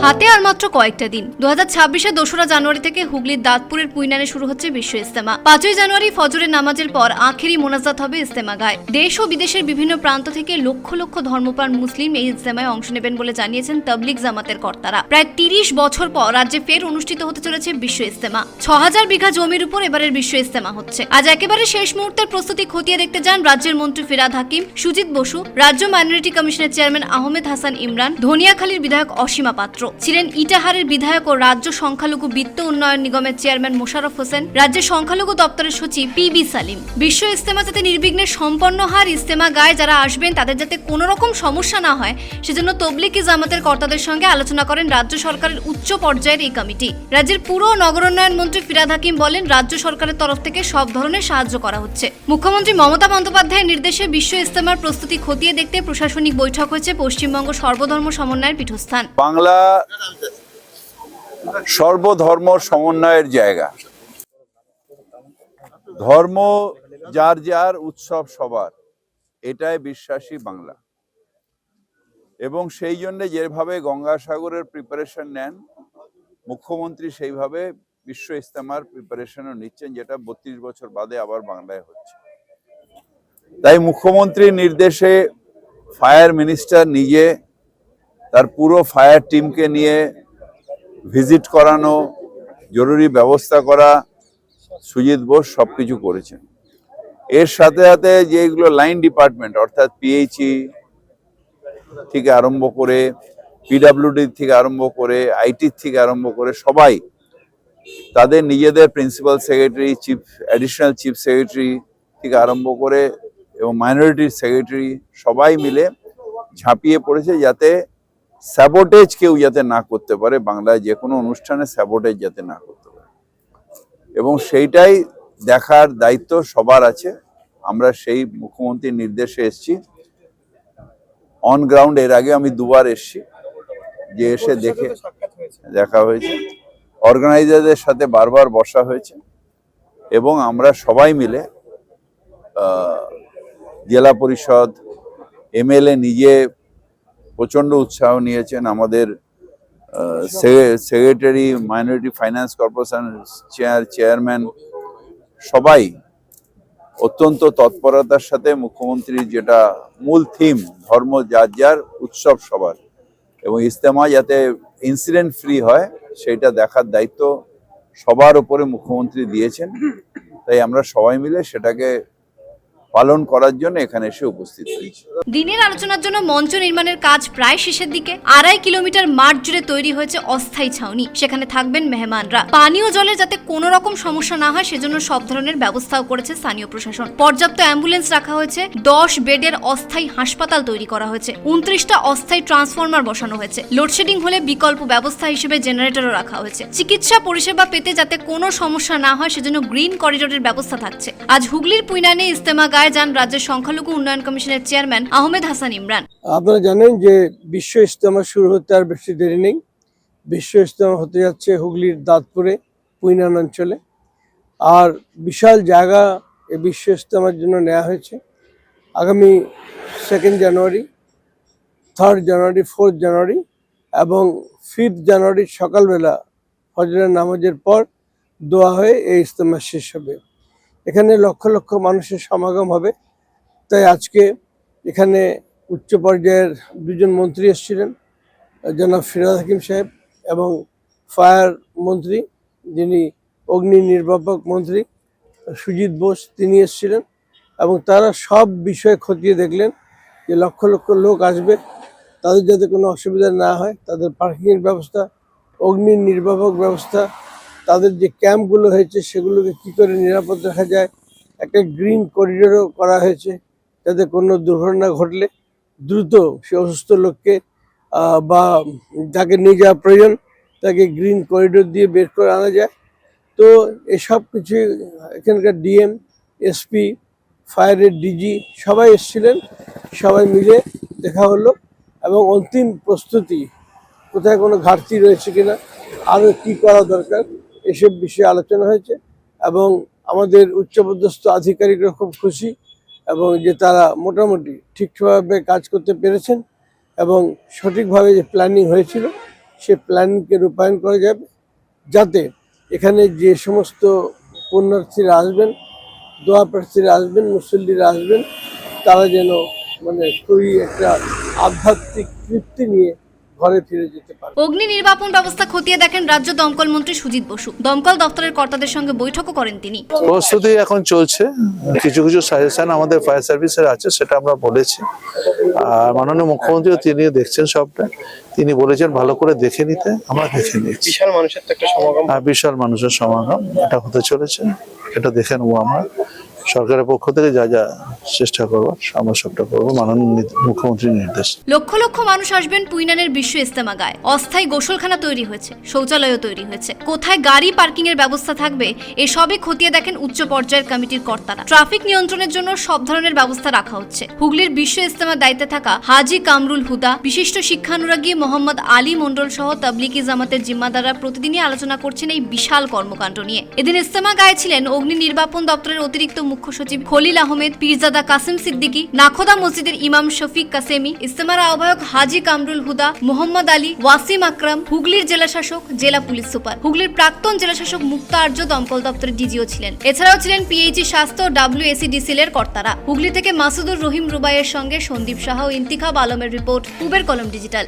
হাতে আর মাত্র কয়েকটা দিন 2026-এর 2রা জানুয়ারি থেকে হুগলির দাঁতপুরের পুইনানে শুরু হচ্ছে বিশ্ব ইজতেমা। 5ই জানুয়ারি ফজরের নামাজের পর আখেরি মোনাজাত হবে ইজতেমা গায়। দেশ ও বিদেশের বিভিন্ন প্রান্ত থেকে লক্ষ লক্ষ ধর্মপ্রাণ মুসলিম এই ইজতেমায় অংশ নেবেন বলে জানিয়েছেন তাবলিগ জামাতের কর্তারা। প্রায় 30 বছর পর রাজ্যে ফের অনুষ্ঠিত হতে চলেছে বিশ্ব ইজতেমা। 6000 বিঘা জমির উপর এবারের বিশ্ব ইজতেমা হচ্ছে। আজ একেবারে শেষ মুহূর্তের প্রস্তুতি খতিয়ে দেখতে যান রাজ্যের মন্ত্রী ফিরাদ হাকিম, সুজিত বসু, রাজ্য মাইনরিটি কমিশনের চেয়ারম্যান আহমেদ হাসান ইমরান, ধনিয়াখালীর বিধায়ক অসীমা পাত্র, ছিলেন ইটাহারের বিধায়ক ও রাজ্য সংখ্যালঘু বিত্ত উন্নয়ন নিগমের চেয়ারম্যান মোশাররফ হোসেন, রাজ্যের সংখ্যালঘু দপ্তরের সচিব পিবি সালিম। বিশ্ব ইজতেমা যাতে নির্বিঘ্নে সম্পন্ন হয়, ইজতেমা গায়ে যারা আসবেন তাদের যাতে কোনো রকম সমস্যা না হয় সেজন্য তবলিগি জামাতের কর্তাদের সঙ্গে আলোচনা করেন রাজ্য সরকারের উচ্চ পর্যায়ের এই কমিটি। রাজ্যের পুর ও নগরোন্নয়ন মন্ত্রী ফিরাদ হাকিম বলেন, রাজ্য সরকারের তরফ থেকে সব ধরনের সাহায্য করা হচ্ছে। মুখ্যমন্ত্রী মমতা বন্দ্যোপাধ্যায়ের নির্দেশে বিশ্ব ইজতেমার প্রস্তুতি খতিয়ে দেখতে প্রশাসনিক বৈঠক হয়েছে পশ্চিমবঙ্গ সর্বধর্ম সমন্বয়ের পীঠস্থান। বাংলা সর্বধর্ম সমন্বয়ের জায়গা। ধর্ম যার যার, উৎসব সবার, এটাই বিশ্বাসী বাংলা। এবং সেই জন্য যেভাবে গঙ্গাসাগরের প্রিপারেশন নেন মুখ্যমন্ত্রী, সেইভাবে বিশ্ব ইজতেমার প্রিপারেশনও নিচ্ছেন, যেটা 32 বছর বাদে আবার বাংলায় হচ্ছে। তাই মুখ্যমন্ত্রীর নির্দেশে ফায়ার মিনিস্টার নিজে তার পুরো ফায়ার টিমকে নিয়ে ভিজিট করানো, জরুরি ব্যবস্থা করা, সুজিত বোস সবকিছু করেছেন। এর সাথে সাথে যেগুলো লাইন ডিপার্টমেন্ট, অর্থাৎ পিএইচই থেকে আরম্ভ করে, পিডাব্লিউডি থেকে আরম্ভ করে, আইটি থেকে আরম্ভ করে সবাই তাদের নিজেদের principal secretary, chief additional chief secretary থেকে আরম্ভ করে এবং মাইনরিটি সেক্রেটারি সবাই মিলে ঝাঁপিয়ে পড়েছে যাতে স্যাবোটেজ কেউ যাতে না করতে পারে, বাংলায় যে কোনো অনুষ্ঠানে স্যাবোটেজ যাতে না করতে পারে। এবং সেইটাই দেখার দায়িত্ব সবার আছে। আমরা সেই মুখ্যমন্ত্রীর নির্দেশে এসেছি অন গ্রাউন্ড। এর আগে আমি 2 বার এসেছি, যে এসে দেখা হয়েছে, অর্গানাইজারদের সাথে বারবার বসা হয়েছে এবং আমরা সবাই মিলে জেলা পরিষদ, এমএলএ নিজে প্রচন্ড উৎসাহ নিয়েছেন, আমাদের secretary, minority finance corporation chairman সবাই অত্যন্ত তৎপরতার সাথে মুখ্যমন্ত্রীর যেটা মূল থিম, ধর্ম যার যার, উৎসব সবার, এবং ইজতেমা যাতে ইনসিডেন্ট ফ্রি হয় সেইটা দেখার দায়িত্ব সবার উপরে মুখ্যমন্ত্রী দিয়েছেন। তাই আমরা সবাই মিলে সেটাকে পালন করার জন্য এখানে এসে উপস্থিত হয়েছি। দিনের আলোচনার জন্য মঞ্চ নির্মাণের কাজ প্রায় শেষের দিকে। 2.5 কিলোমিটার মাঠ জুড়ে তৈরি হয়েছে অস্থায়ী ছাউনি, সেখানে থাকবেন মেহমানরা। পানীয় জলের যাতে কোনো রকম সমস্যা না হয় সেজন্য সব ধরনের ব্যবস্থাও করেছে স্থানীয় প্রশাসন। পর্যাপ্ত অ্যাম্বুলেন্স রাখা হয়েছে, 10 বেডের অস্থায়ী হাসপাতাল তৈরি করা হয়েছে, 29টা অস্থায়ী ট্রান্সফরমার বসানো হয়েছে। লোডশেডিং হলে বিকল্প ব্যবস্থা হিসেবে জেনারেটরও রাখা হয়েছে। চিকিৎসা পরিষেবা পেতে যাতে কোনো সমস্যা না হয় সেজন্য গ্রিন করিডোরের ব্যবস্থা থাকছে। আজ হুগলির পুইনানে ইজতেমা গায়ে যান রাজ্যের সংখ্যালঘু উন্নয়ন কমিশনের চেয়ারম্যান আহমেদ হাসান ইমরান। আপনারা জানেন যে বিশ্ব ইজতেমা শুরু হতে আর বেশি দেরি নেই। বিশ্ব ইজতেমা হতে যাচ্ছে হুগলির দাঁতপুরে পুইনান অঞ্চলে। আর বিশাল জায়গা এই বিশ্ব ইজতেমার জন্য নেওয়া হয়েছে। আগামী 2 জানুয়ারি, 3 জানুয়ারি, 4 জানুয়ারি এবং 5 জানুয়ারি সকালবেলা ফজরের নামাজের পর দোয়া হয়ে এই ইজতেমা শেষ হবে। এখানে লক্ষ লক্ষ মানুষের সমাগম হবে। তাই আজকে এখানে উচ্চ পর্যায়ের 2 জন মন্ত্রী এসেছিলেন, জনাব ফিরাদ হাকিম সাহেব এবং ফায়ার মন্ত্রী, যিনি অগ্নি নির্বাপক মন্ত্রী সুজিত বোস, তিনি এসেছিলেন এবং তারা সব বিষয়ে খতিয়ে দেখলেন যে লক্ষ লক্ষ লোক আসবে, তাদের যাতে কোনো অসুবিধা না হয়, তাদের পার্কিংয়ের ব্যবস্থা, অগ্নি নির্বাপক ব্যবস্থা, তাদের যে ক্যাম্পগুলো হয়েছে সেগুলোকে কী করে নিরাপদ রাখা যায়। একটা গ্রিন করিডোরও করা হয়েছে যাতে কোনো দুর্ঘটনা ঘটলে দ্রুত সে অসুস্থ লোককে বা যাকে নিয়ে যাওয়া প্রয়োজন তাকে গ্রিন করিডোর দিয়ে বের করে আনা যায়। তো এসব কিছু এখানকার ডিএম, এসপি, ফায়ারের ডিজি সবাই এসেছিলেন, সবাই মিলে দেখা হলো এবং অন্তিম প্রস্তুতি, কোথায় কোনো ঘাটতি রয়েছে কিনা, আরও কী করা দরকার, এসব বিষয়ে আলোচনা হয়েছে। এবং আমাদের উচ্চপদস্থ আধিকারিকরা খুব খুশি এবং যে তারা মোটামুটি ঠিকভাবে কাজ করতে পেরেছেন এবং সঠিকভাবে যে প্ল্যানিং হয়েছিল সে প্ল্যানকে রূপায়ণ করা যাবে, যাতে এখানে যে সমস্ত পুণ্যার্থীরা আসবেন, দোয়া প্রার্থীরা আসবেন, মুসল্লিরা আসবেন, তারা যেন মানে খুবই একটা আধ্যাত্মিক তৃপ্তি নিয়ে ঘরে ফিরে যেতে পারে। অগ্নি নির্বাপন ব্যবস্থা খতিয়ে দেখেন রাজ্য দমকল মন্ত্রী সুজিত বসু। দমকল দপ্তরের কর্তাদের সঙ্গে বৈঠকও করেন তিনি। প্রস্তুতি এখন চলছে, কিছু কিছু সাজেশন আমাদের ফায়ার সার্ভিসের আছে, সেটা আমরা বলেছি। আর মাননীয় মুখ্যমন্ত্রীও তিনি দেখছেন সবটা, তিনি বলেছেন ভালো করে দেখে নিতে, আমরা দেখে নিয়েছি। বিশাল মানুষের তো একটা সমাগম, বিশাল মানুষের সমাগম এটা হতে চলেছে, এটা দেখে নেবো আমরা। সরকারের পক্ষ থেকে যা যা চেষ্টা করবো আমরা সবটা করবো, মাননীয় মুখ্যমন্ত্রীর নির্দেশ। লক্ষ লক্ষ মানুষ আসবেন পুইনানের বিশ্ব ইজতেমা গায়ে। অস্থায়ী গোসলখানা তৈরি হয়েছে, শৌচালয়ও তৈরি হয়েছে। কোথায় গাড়ি পার্কিং এর ব্যবস্থা থাকবে এসবই খতিয়ে দেখেন উচ্চ পর্যায়ের কমিটির কর্তারা। ট্রাফিক নিয়ন্ত্রণের জন্য সব ধরনের ব্যবস্থা রাখা হচ্ছে। হুগলির বিশ্ব ইজতেমার দায়িত্বে থাকা হাজী কামরুল হুদা, বিশিষ্ট শিক্ষানুরাগী মোহাম্মদ আলী মন্ডল সহ তাবলিগি জামাতের জিম্মাদাররা প্রতিদিনই আলোচনা করছেন এই বিশাল কর্মকাণ্ড নিয়ে। এদিন ইজতেমা গায়ে ছিলেন অগ্নি নির্বাপন দপ্তরের অতিরিক্ত মুখ্য সচিব খলিল আহমেদ, পীরজাদা কাসিম সিদ্দিকী, নাখোদা মসজিদের ইমাম শফিক কাসেমি, ইজতেমার আহ্বায়ক হাজী কামরুল হুদা, মোহাম্মদ আলী, ওয়াসিম আকরাম, হুগলির জেলা শাসক, জেলা পুলিশ সুপার, হুগলির প্রাক্তন জেলা শাসক মুক্তা আর্য দমকল দপ্তরের ডিজিও ছিলেন। এছাড়াও ছিলেন পিএইচই স্বাস্থ্য, WACDCL এর কর্তারা। হুগলি থেকে মাসুদুর রহিম রুবাইয়ের সঙ্গে সন্দীপ সাহা ও ইন্তিখাব আলমের রিপোর্ট, কুবের কলম ডিজিটাল।